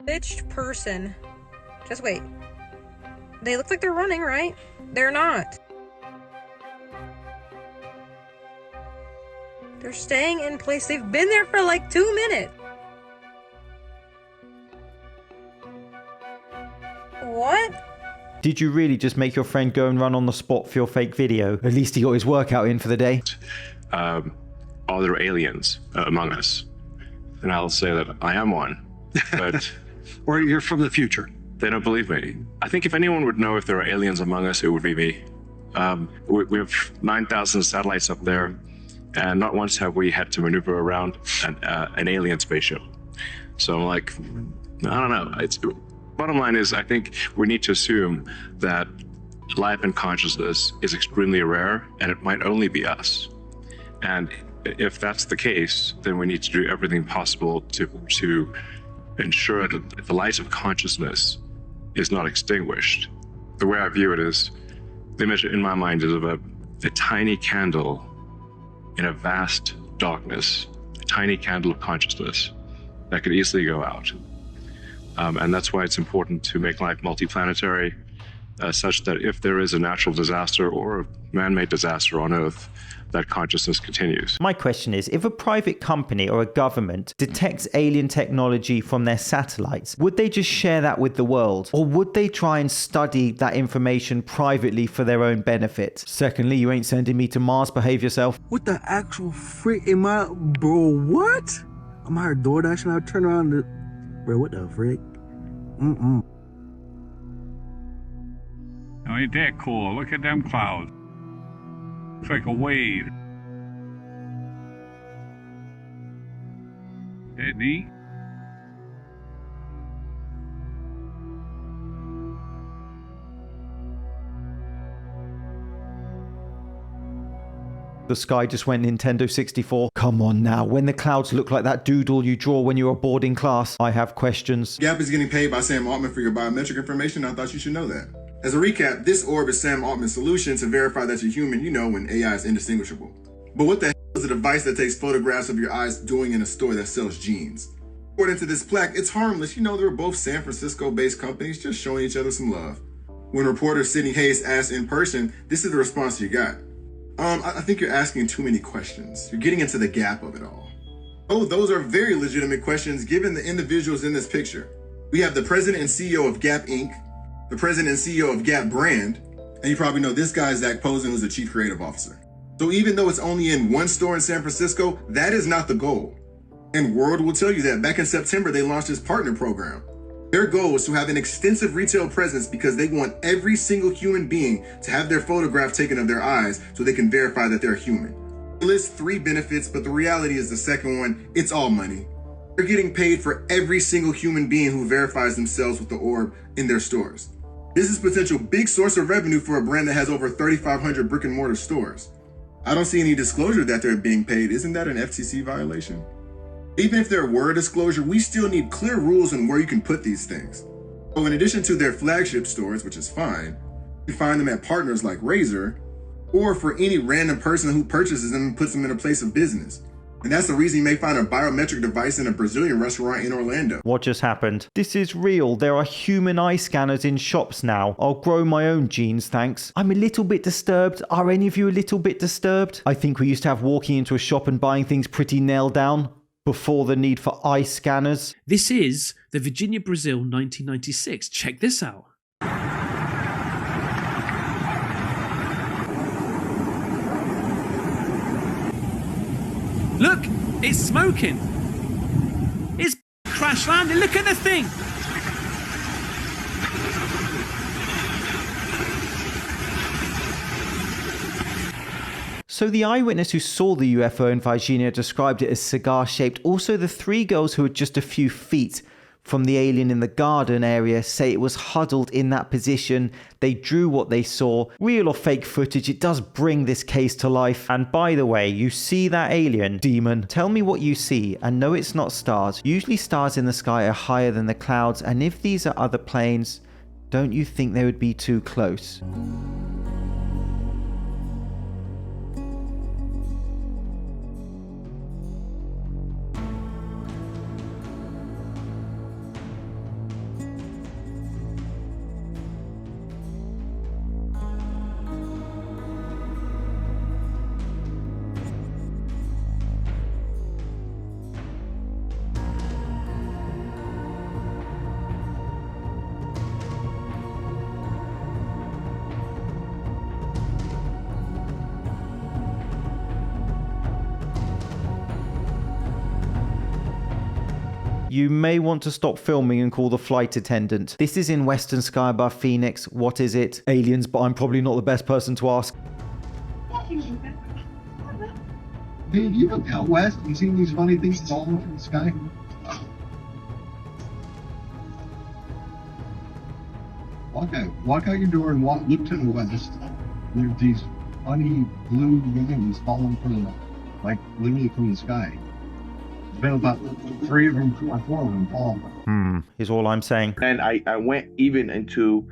Bitched person. Just wait. They look like they're running, right? They're not. They're staying in place. They've been there for like 2 minutes. What? Did you really just make your friend go and run on the spot for your fake video? At least he got his workout in for the day. Are there aliens among us? And I'll say that I am one, but... Or you're from the future. They don't believe me. I think if anyone would know if there are aliens among us, it would be me. We have 9,000 satellites up there, and not once have we had to maneuver around an alien spaceship. So I'm like, I don't know. Bottom line is, I think we need to assume that life and consciousness is extremely rare, and it might only be us. And if that's the case, then we need to do everything possible to ensure that the light of consciousness is not extinguished. The way I view it is, the image in my mind is of a tiny candle in a vast darkness, a tiny candle of consciousness that could easily go out. And that's why it's important to make life multiplanetary, such that if there is a natural disaster or a man-made disaster on Earth, that consciousness continues. My question is, if a private company or a government detects alien technology from their satellites, would they just share that with the world? Or would they try and study that information privately for their own benefit? Secondly, you ain't sending me to Mars, behave yourself. What the actual frick am I, bro, what? I'm hired DoorDash and I turn around to, bro, what the frick? Oh, ain't that cool? Look at them clouds. It's like a wave. Isn't it neat? The sky just went Nintendo 64. Come on now, when the clouds look like that doodle you draw when you're boarding class, I have questions. Gap is getting paid by Sam Altman for your biometric information. I thought you should know that. As a recap, this orb is Sam Altman's solution to verify that you're human, when AI is indistinguishable. But what the hell is a device that takes photographs of your eyes doing in a store that sells jeans? According to this plaque, it's harmless. They were both San Francisco-based companies just showing each other some love. When reporter Sydney Hayes asked in person, this is the response you got. I think you're asking too many questions. You're getting into the gap of it all. Oh, those are very legitimate questions given the individuals in this picture. We have the president and CEO of Gap Inc., the president and CEO of Gap Brand, and you probably know this guy, Zach Posen, who's the chief creative officer. So even though it's only in one store in San Francisco, that is not the goal. And World will tell you that back in September, they launched this partner program. Their goal is to have an extensive retail presence because they want every single human being to have their photograph taken of their eyes so they can verify that they're human. They list 3 benefits, but the reality is the second one, it's all money. They're getting paid for every single human being who verifies themselves with the orb in their stores. This is a potential big source of revenue for a brand that has over 3,500 brick and mortar stores. I don't see any disclosure that they're being paid. Isn't that an FTC violation? Even if there were a disclosure, we still need clear rules on where you can put these things. So in addition to their flagship stores, which is fine, you can find them at partners like Razer, or for any random person who purchases them and puts them in a place of business. And that's the reason you may find a biometric device in a Brazilian restaurant in Orlando. What just happened? This is real. There are human eye scanners in shops now. I'll grow my own genes, thanks. I'm a little bit disturbed. Are any of you a little bit disturbed? I think we used to have walking into a shop and buying things pretty nailed down before the need for eye scanners. This is the Virginia, Brazil, 1996. Check this out. Look, it's smoking. It's crash landing. Look at the thing. So the eyewitness who saw the UFO in Varginha described it as cigar-shaped. Also, the 3 girls who were just a few feet from the alien in the garden area say it was huddled in that position. They drew what they saw. Real or fake footage, it does bring this case to life. And by the way, you see that alien, demon. Tell me what you see, and no, it's not stars. Usually stars in the sky are higher than the clouds, and if these are other planes, don't you think they would be too close? You may want to stop filming and call the flight attendant. This is in western sky above Phoenix. What is it? Aliens, but I'm probably not the best person to ask. Hey, you look out west. You seen these funny things falling from the sky? Walk out your door and look to the west. There's these funny blue wings falling from literally from the sky. There's been about 3 of them, 4 of them falling. Is all I'm saying. And I went even into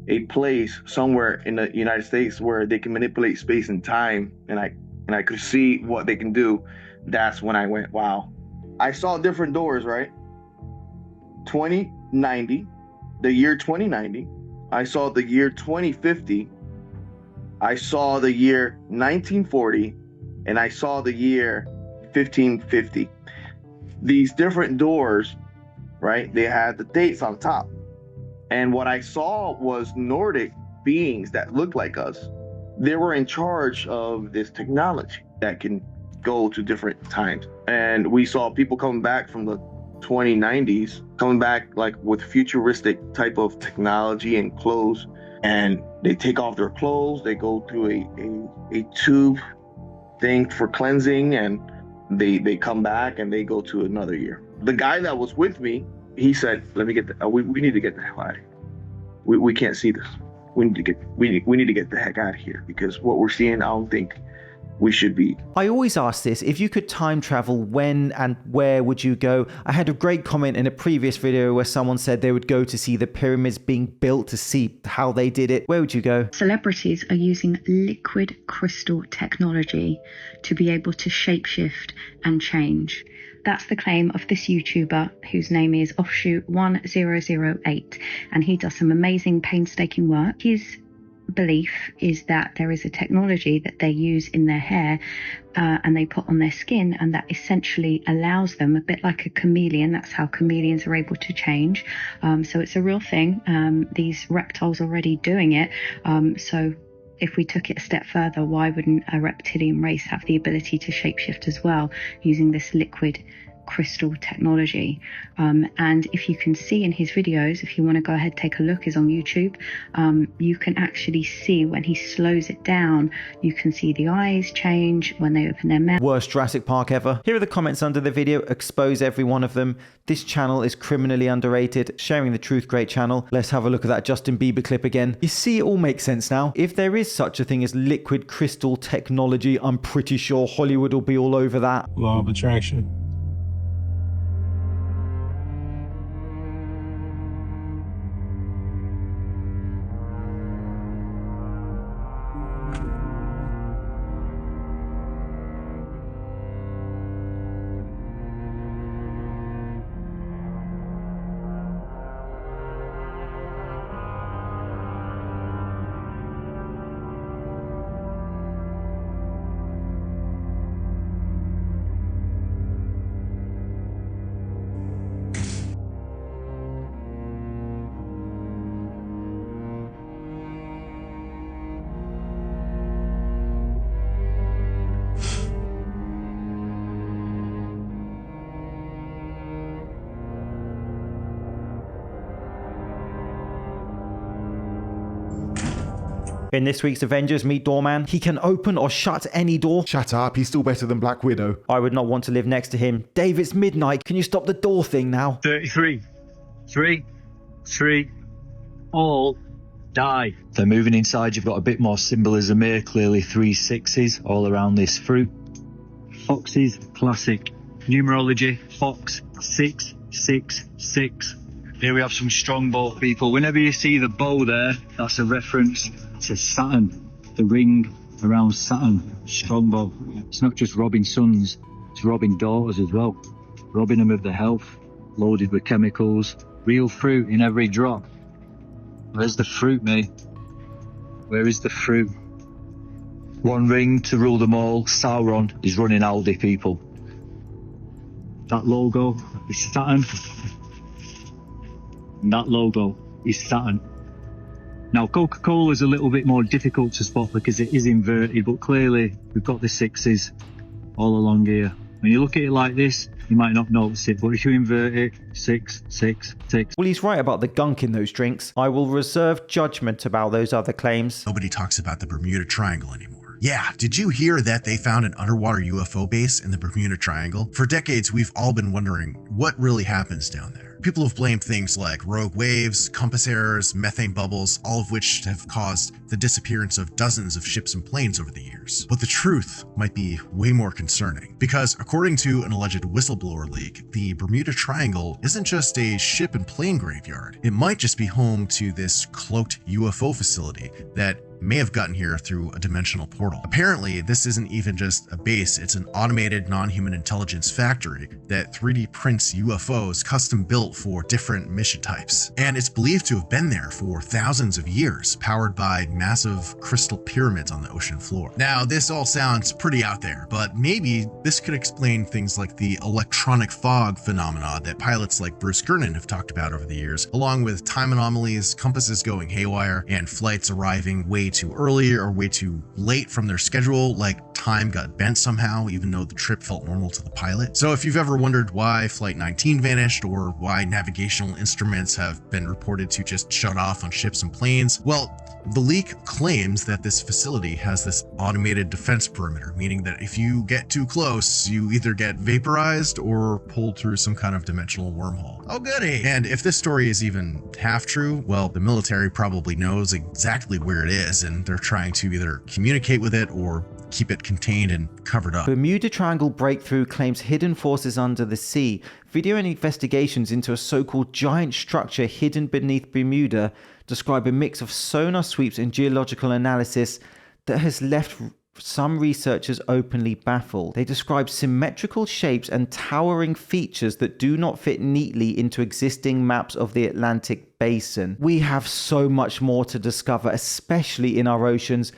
a place somewhere in the United States where they can manipulate space and time, and I could see what they can do. That's when I went, wow. I saw different doors, right? 2090, the year 2090. I saw the year 2050. I saw the year 1940, and I saw the year 1550. These different doors, right? They had the dates on top. And what I saw was Nordic beings that looked like us. They were in charge of this technology that can go to different times. And we saw people coming back from the 2090s, coming back like with futuristic type of technology and clothes. And they take off their clothes, they go through a tube thing for cleansing, and they come back and they go to another year. The guy that was with me, he said, "Let me get we need to get the hell out of here. We can't see this. We need to get the heck out of here, because what we're seeing, I don't think we should be." I always ask this, if you could time travel, when and where would you go? I had a great comment in a previous video where someone said they would go to see the pyramids being built, to see how they did it. Where would you go? Celebrities are using liquid crystal technology to be able to shapeshift and change. That's the claim of this YouTuber whose name is Offshoot1008, and he does some amazing painstaking work. His belief is that there is a technology that they use in their hair and they put on their skin, and that essentially allows them, a bit like a chameleon, that's how chameleons are able to change. So it's a real thing. These reptiles are already doing it. So if we took it a step further, why wouldn't a reptilian race have the ability to shapeshift as well, using this liquid crystal technology? And if you can see in his videos, if you want to go ahead, take a look, is on YouTube, you can actually see when he slows it down, you can see the eyes change when they open their mouth. Worst Jurassic Park ever. Here are the comments under the video. Expose every one of them. This channel is criminally underrated. Sharing the Truth, great channel. Let's have a look at that Justin Bieber clip again. You see, it all makes sense now. If there is such a thing as liquid crystal technology, I'm pretty sure Hollywood will be all over that. Law of attraction. In this week's Avengers, meet Doorman. He can open or shut any door. Shut up, he's still better than Black Widow. I would not want to live next to him. Dave, it's midnight. Can you stop the door thing now? 33. 3. All die. They're moving inside. You've got a bit more symbolism here. Clearly 3 6s all around this fruit. Foxes, classic. Numerology, fox, 6, 6, 6. Here we have some strong bow people. Whenever you see the bow there, that's a reference to Saturn. The ring around Saturn. Strongbow. It's not just robbing sons, it's robbing daughters as well. Robbing them of their health, loaded with chemicals. Real fruit in every drop. Where's the fruit, mate? Where is the fruit? One ring to rule them all. Sauron is running Aldi, people. That logo is Saturn. And that logo is Saturn. Now, Coca-Cola is a little bit more difficult to spot because it is inverted, but clearly we've got the 6s all along here. When you look at it like this, you might not notice it, but if you invert it, 6, 6, 6. Well, he's right about the gunk in those drinks. I will reserve judgment about those other claims. Nobody talks about the Bermuda Triangle anymore. Yeah, did you hear that they found an underwater UFO base in the Bermuda Triangle? For decades, we've all been wondering what really happens down there. People have blamed things like rogue waves, compass errors, methane bubbles, all of which have caused the disappearance of dozens of ships and planes over the years. But the truth might be way more concerning, because according to an alleged whistleblower leak, the Bermuda Triangle isn't just a ship and plane graveyard. It might just be home to this cloaked UFO facility that may have gotten here through a dimensional portal. Apparently, this isn't even just a base, it's an automated non-human intelligence factory that 3D prints UFOs custom built for different mission types. And it's believed to have been there for thousands of years, powered by massive crystal pyramids on the ocean floor. Now, this all sounds pretty out there, but maybe this could explain things like the electronic fog phenomena that pilots like Bruce Gernon have talked about over the years, along with time anomalies, compasses going haywire, and flights arriving way too early or way too late from their schedule, like time got bent somehow, even though the trip felt normal to the pilot. So if you've ever wondered why Flight 19 vanished or why navigational instruments have been reported to just shut off on ships and planes, well, the leak claims that this facility has this automated defense perimeter, meaning that if you get too close, you either get vaporized or pulled through some kind of dimensional wormhole. Oh goody! And if this story is even half true, well, the military probably knows exactly where it is, and they're trying to either communicate with it or keep it contained and covered up. Bermuda Triangle breakthrough claims hidden forces under the sea. Video and investigations into a so-called giant structure hidden beneath Bermuda describe a mix of sonar sweeps and geological analysis that has left some researchers openly baffled. They describe symmetrical shapes and towering features that do not fit neatly into existing maps of the Atlantic basin. We have so much more to discover, especially in our oceans.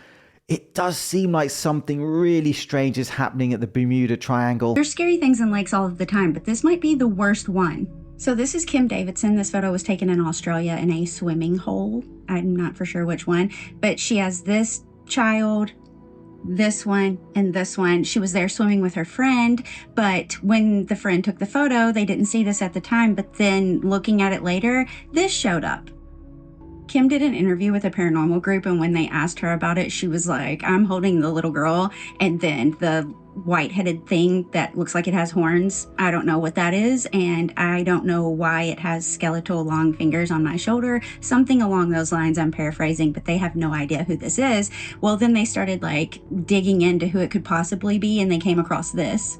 It does seem like something really strange is happening at the Bermuda Triangle. There's scary things in lakes all of the time, but this might be the worst one. So this is Kim Davidson. This photo was taken in Australia in a swimming hole. I'm not for sure which one, but she has this child, this one, and this one. She was there swimming with her friend, but when the friend took the photo, they didn't see this at the time, but then looking at it later, this showed up. Kim did an interview with a paranormal group, and when they asked her about it, she was like, I'm holding the little girl, and then the white-headed thing that looks like it has horns, I don't know what that is, and I don't know why it has skeletal long fingers on my shoulder, something along those lines. I'm paraphrasing, but they have no idea who this is. Well, then they started like digging into who it could possibly be, and they came across this.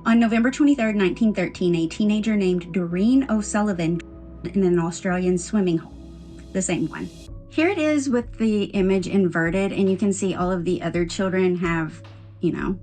On November 23rd, 1913, a teenager named Doreen O'Sullivan in an Australian swimming hole. The same one. Here it is with the image inverted, and you can see all of the other children have, you know,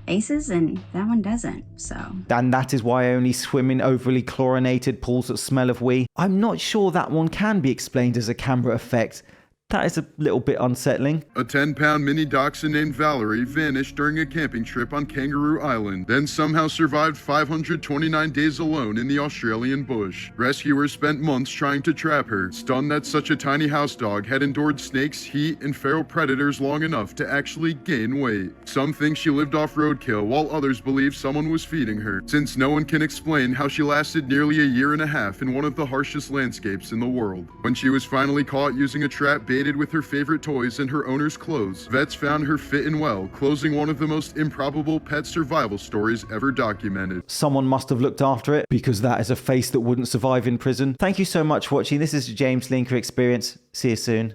faces, and that one doesn't, so. And that is why I only swim in overly chlorinated pools that smell of wee. I'm not sure that one can be explained as a camera effect. That is a little bit unsettling. A 10-pound mini dachshund named Valerie vanished during a camping trip on Kangaroo Island, then somehow survived 529 days alone in the Australian bush. Rescuers spent months trying to trap her, stunned that such a tiny house dog had endured snakes, heat, and feral predators long enough to actually gain weight. Some think she lived off roadkill, while others believe someone was feeding her, since no one can explain how she lasted nearly a year and a half in one of the harshest landscapes in the world. When she was finally caught using a trap baited with her favorite toys and her owner's clothes, vets found her fit and well, closing one of the most improbable pet survival stories ever documented. Someone must have looked after it, because that is a face that wouldn't survive in prison. Thank you so much for watching. This is the James Linker Experience. See you soon.